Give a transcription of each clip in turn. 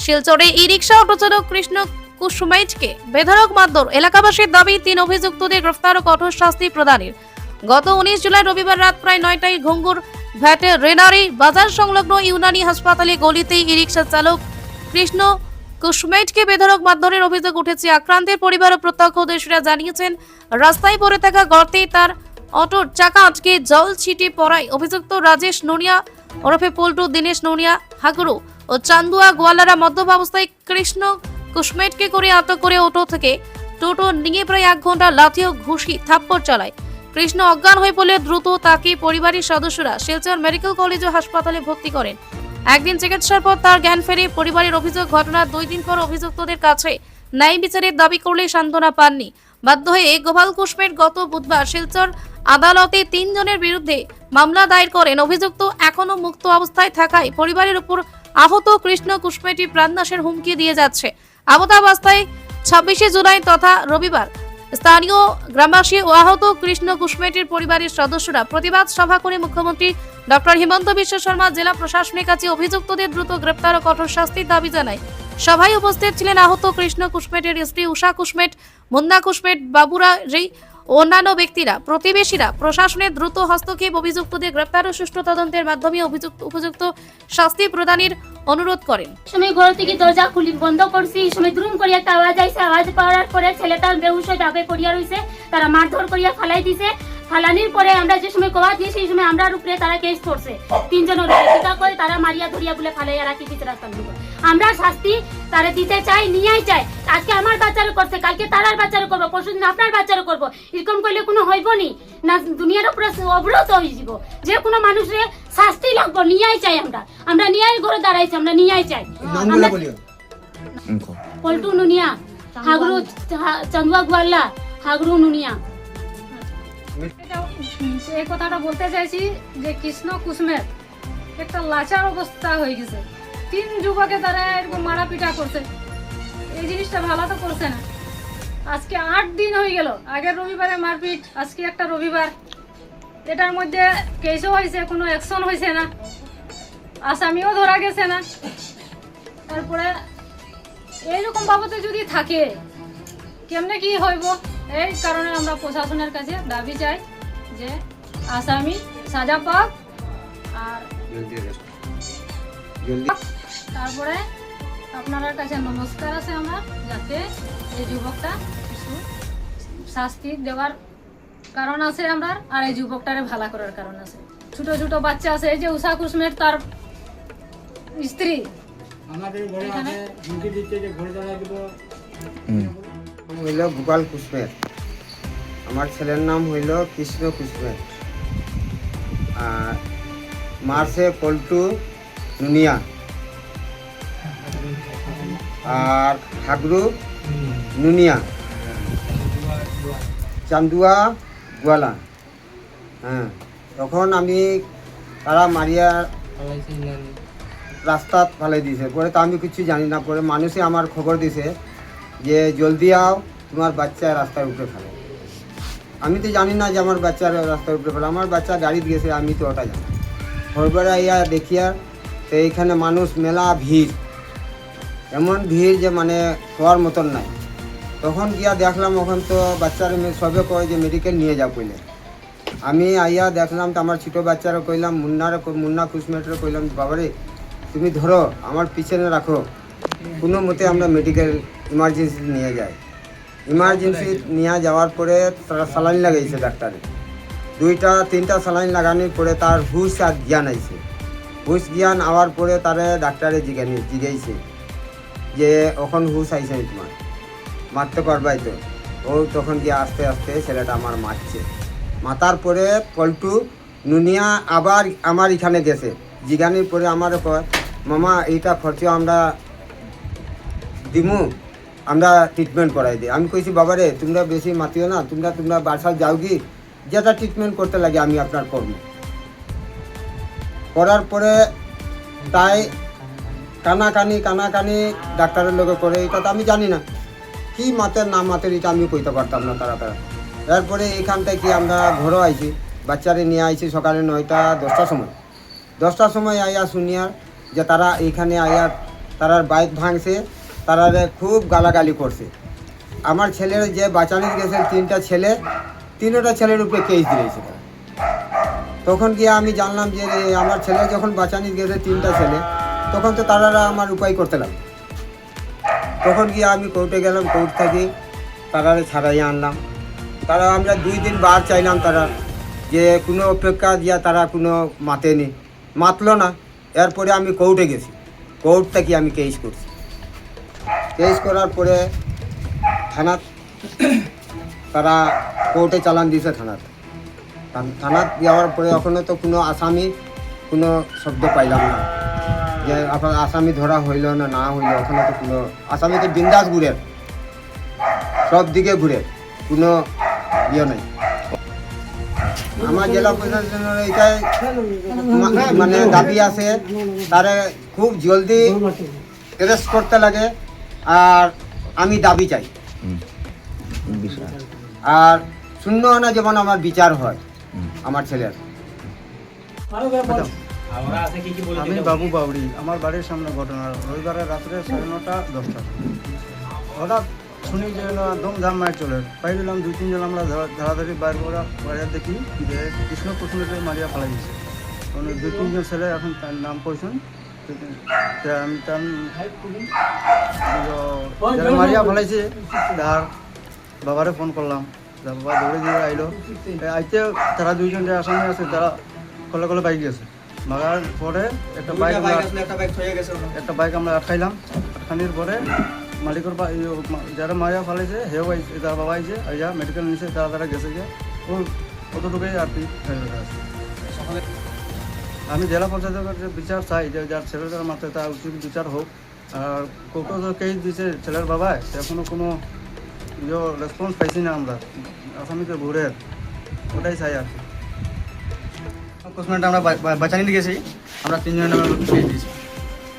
শিলচরে ই rickshaw auto চালক কৃষ্ণ কুসুমাইটকে বেধড়ক মারধর। এলাকাবাসীর দাবি 3 অভিযুক্তদের গ্রেফতার ও কঠোর শাস্তি প্রদানের। গত 19 জুলাই রবিবার রাত প্রায় 9টায় ঘুঙ্গুর ভেটেরিনারি বাজার সংলগ্ন ইউনানি হাসপাতালে গলিতে ই রিক্সা চালক কৃষ্ণ কুসুমাইটকে বেধড়ক মারধরের অভিযোগ উঠেছে। আক্রান্তের পরিবার ও প্রত্যক্ষদর্শীরা জানিয়েছেন, রাস্তায় পড়ে থাকা গর্তে তার অটোর চাকা আটকে জল ছিটে পড়ায় অভিযুক্ত রাজেশ নোনিয়া ওরফে পল্টু, দীনেশ নোনিয়া, হাগুরু ও চান্দুয়া গোয়ালারা মদ্যপাবস্থায় কৃষ্ণ কুসুমাইটকে করে আটক করে অটো থেকে টোটো নিয়ে প্রায় 1 ঘন্টা লাথি ও ঘুষি থাপ্পড় চালায়। কৃষ্ণ অজ্ঞান হয়ে পড়লে দ্রুত তাকে পরিবারের সদস্যরা শিলচর মেডিকেল কলেজ ও হাসপাতালে ভর্তি করেন। একদিন চিকিৎসার পর তার জ্ঞান ফেরে। পরিবারের অভিযোগ, ঘটনার 2 দিন পর অভিযুক্তদের কাছে ন্যায় বিচারের দাবি করলে সান্ত্বনা পাননি। বাধ্য হয়ে গোপাল কুসুমাইট গত বুধবার শিলচর আদালতে 3 জনের বিরুদ্ধে মামলা দায়ের করেন। অভিযুক্ত এখনো মুক্ত অবস্থায় থাকায় পরিবারের উপর আহত কৃষ্ণ কুসুমাইটি প্রাণনাশের হুমকি দিয়ে যাচ্ছে। আহতাবস্থায় 26শে জুলাই তথা রবিবার স্থানীয় গ্রামবাসী ও আহত কৃষ্ণ কুসুমাইটির পরিবারের সদস্যরা প্রতিবাদ সভা করে মুখ্যমন্ত্রী ডক্টর হিমন্ত বিশ্ব শর্মা জেলা প্রশাসনের কাছে অভিযুক্তদের দ্রুত গ্রেপ্তার ও কঠোর শাস্তির দাবি জানায়। সভায় উপস্থিত ছিলেন আহত কৃষ্ণ কুসুমাইটের স্ত্রী উষা কুসুমাইট, মুন্না কুসুমাইট, বাবুরা রে অন্যান্য ব্যক্তিরা। প্রতিবেশীরা প্রশাসনের দ্রুত হস্তক্ষেপ, অভিযুক্তদের গ্রেপ্তার ও সুষ্ঠু তদন্তের মাধ্যমে উপযুক্ত শাস্তি প্রদানের অনুরোধ করেন। সময় ঘর থেকে দরজা খুলি বন্ধ করছি, সময় দ্রুম করে একটা আওয়াজ আইছে। আওয়াজ পাওয়ার পরে ছেলেটা বেহুশ হয়ে দাবে পড়িয়া রইছে। তারা মারধর করিয়া ফালাই দিছে। ফালানির পরে আমরা যে সময় কওয়া দিয়েছি সেই সময় আমরা উপরে তারা কেস করছে। 3 জনের টিকা করে তারা মারিয়া ধরিয়া বলে ফালাইয়া রাখি দিতে রাস্তার দিকে। আমরা শাস্তি তারা দিতে চাই, নিয়েই চাই। আজকে আমার বাচ্চারও করছে, কালকে তারার বাচ্চারও করবো, পরশুদিন আপনার বাচ্চারও করবো। এরকম করলে কোনো হইব নি না, দুনিয়ার উপরে অবরত হয়ে যাব। যে কোনো মানুষের শাস্তি লাগবো, নিয়েই চাই। আমরা নিয়েই ঘরে দাঁড়াইছি, আমরা নিয়েই চাই। পল্টু নুনিয়া, হাগরু চান্দুয়া গোয়াল্লা, হাগরু নুনিয়া। এই কথাটা বলতে চাইছি যে কৃষ্ণ কুসুমের একটা লাচার অবস্থা হয়ে গেছে। 3 যুবকে তারা এরকম মারাপিটা করছে। এই জিনিসটা ভালো তো করছে না। আজকে 8 দিন হয়ে গেল। আগের রবিবারে মারপিট, আজকে একটা রবিবার। এটার মধ্যে কেসও হয়েছে, কোনো অ্যাকশন হয়েছে না, আসামিও ধরা গেছে না। তারপরে এইরকম বাবদে যদি থাকে কেমনে কি হইব? এই কারণে আমরা প্রশাসনের কাছে দাবি চাই যে আসামি সাজা পাক, আর তারপরে আপনার কাছে নমস্কার আছে আমরা, যাতে এই যুবকটা কিছু শাস্তি দেওয়ার কারণ আছে আমরা, আর এই যুবকটারে ভালো করার কারণ আছে। ছোট ছোট বাচ্চা আছে, এই যে উষা কুসুমের তার স্ত্রী হইল গোপাল কুসুমের, আমার ছেলের নাম হইল কৃষ্ণ কুসুমের। আর মারছে পল্টু নুনিয়া আর হাগরু নুনিয়া, চান্দুয়া গোয়ালা। হ্যাঁ, তখন আমি তারা মারিয়া রাস্তা ফালাই দিয়েছে। পরে তো আমি কিছু জানি না। পরে মানুষে আমার খবর দিছে যে জলদি আও, তোমার বাচ্চা রাস্তার উপরে ফেলে। আমি তো জানি না যে আমার বাচ্চা রাস্তার উপরে ফেলে। আমার বাচ্চা গাড়ি দিয়েছে, আমি তো ওটা জানি। খবরে আইয়া দেখিয়া তো এইখানে মানুষ মেলা ভিড়, এমন ভিড় যে মানে হওয়ার মতন নাই। তখন গিয়া দেখলাম, ওখান তো বাচ্চার সবে কয় যে মেডিকেল নিয়ে যাও কইলে। আমি আইয়া দেখলাম তো আমার ছোটো বাচ্চারা কইলাম, মুন্না কুসুমেটরে কইলাম, বাবারে তুমি ধরো, আমার পিছনে রাখো, কোনো মতে আমরা মেডিকেল ইমার্জেন্সি নিয়ে যাই। ইমার্জেন্সি নিয়ে যাওয়ার পরে তারা স্যালাইন লাগাইছে ডাক্তারে। 2টা-3টা স্যালাইন লাগানোর পরে তার হুশ আর জ্ঞান আইছে। হুশ জ্ঞান আওয়ার পরে তারে ডাক্তারে জিগাইছে যে ওখান হুশ আইছে তোমার, মারতে পারবাই তো। ও তখন গিয়ে আস্তে আস্তে ছেলেটা আমার মারছে। মাতার পরে পল্টু নুনিয়া আবার আমার এখানে গেছে। জিগানির পরে আমার কয়, মামা এইটা খরচ আমরা দিমু, আমরা ট্রিটমেন্ট করাই দিই। আমি কইছি, বাবারে তোমরা বেশি মাতিও না, তোমরা বাসা যাও কি, যেটা ট্রিটমেন্ট করতে লাগে আমি আপনার করবো। করার পরে তাই কানাকানি ডাক্তারের লোকে করে, এটা তো আমি জানি না কি মাতের না মাতের, এটা আমি কইতে পারতাম না তারা। তারপরে এইখান থেকে আমরা ঘরও আইছি, বাচ্চারে নিয়ে আইছি সকালে 9টা-10টার সময়। 10টার সময় আইয়া শুনিয়ার যে তারা এইখানে আইয়া তারার বাইক ভাঙছে, তারারে খুব গালাগালি করছে। আমার ছেলের যে বাঁচানি গেছে 3টা ছেলে, 3টা ছেলের উপরে কেস দিয়েছে তারা। তখন গিয়ে আমি জানলাম যে আমার ছেলে যখন বাঁচানি গেছে 3টা ছেলে, তখন তো তারা আমার উপায় করতে লাগলো। তখন গিয়ে আমি কোর্টে গেলাম, কোর্ট থেকে তারারে ছাড়াই আনলাম। তারা আমরা 2 দিন বার চাইলাম, তারা যে কোনো অপেক্ষা দিয়া তারা কোনো মাতেনি, মাতলো না। এরপরে আমি কোর্টে গেছি, কোর্ট থেকে আমি কেস করছি। কেস করার পরে থানাত তারা কোর্টে চালান দিয়েছে। থানাত যাওয়ার পরে এখনও তো কোনো আসামি কোনো শব্দ পাইলাম না যে আপনার আসামি ধরা হইল না না হইল। এখনও তো কোনো আসামি তো বিন্দাস ঘুরে, সব দিকে ঘুরে, কোনো ইয়ে নাই। আমার জেলা প্রশাসনের এইটাই মানে দাবি আছে, তারে খুব জলদি অ্যারেস্ট করতে লাগে। আর আমি দাবি চাই, আর শূন্য আনা যেমন আমার বিচার হয় আমার ছেলের। আমি বাবু বাউরি, আমার বাড়ির সামনে ঘটনা। রবিবারের রাত্রে 9:30-10টা হঠাৎ শুনি যে ধুমধাম মার চলে। পাই দিলাম 2-3 জন আমরা ধরাধরি বাইরে দেখি যে কৃষ্ণ কুসুমকে মারিয়া ফেলাই দিয়েছে। 2-3 জন ছেলে এখন তার নাম কইছেন। আমি তার যারা মারিয়া ফেলাইছে তার বাবারে ফোন করলাম, বাবা দৌড়ে দিয়ে আইলো। আইতে তারা 2 জন যে আসামি আছে তারা কলে কলে বাইক গেছে। মারার পরে একটা বাইক আমরা আটকাইলাম। আটকানির পরে মালিকের যারা মারিয়া ফেলাইছে হেও আইছে, তার বাবা আইছে, আইয়া মেডিকেল নিছে, তারা গেছে গিয়ে ওর কতটুকুই আর কি। আমি জেলা পঞ্চায়েতের কাছে বিচার চাই যে যার ছেলেটার মাথায় তার উচিত বিচার হোক। আর কোর্টও কেস দিছে ছেলের বাবায়, এখনও কোনো রেসপন্স পাইছি না আমরা। আসামিকে ঘুরের ওটাই চাই আর কি। কুসমেন্ট আমরা বাঁচানি গেছি, আমরা 3 জনের নামে কেস দিয়েছি,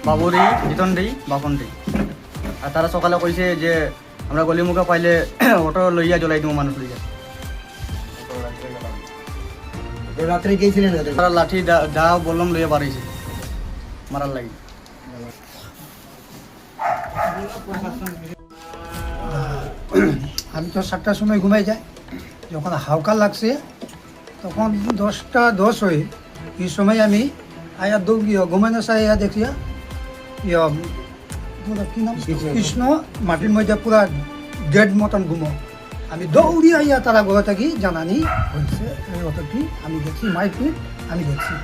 বাবুরি, জিতনডি, বাপনডি। আর তারা সকালে কইছে যে আমরা গলি মুখে পাইলে অটো লইয়া জ্বলাই দিব মানুষ লইয়া। রাত্রে গিয়েছিলেন? তারা লাঠি দা বললাম লইয়া বাড়াইছে মারার লাগি। আমি তো 7টার সময় ঘুমাই যাই। যখন হাওকা লাগছে তখন 10টা 10 হয়ে এই সময় আমি আয়া ঘুমানো চাই দেখি কি নাম কৃষ্ণ মাটির মধ্যে পুরা ডেড মতন ঘুমো। আমি দৌড়ি আইয়া তারা ঘরে থাকি জানানি হয়েছে এই অতটি আমি দেখছি মাইক আমি দেখছি।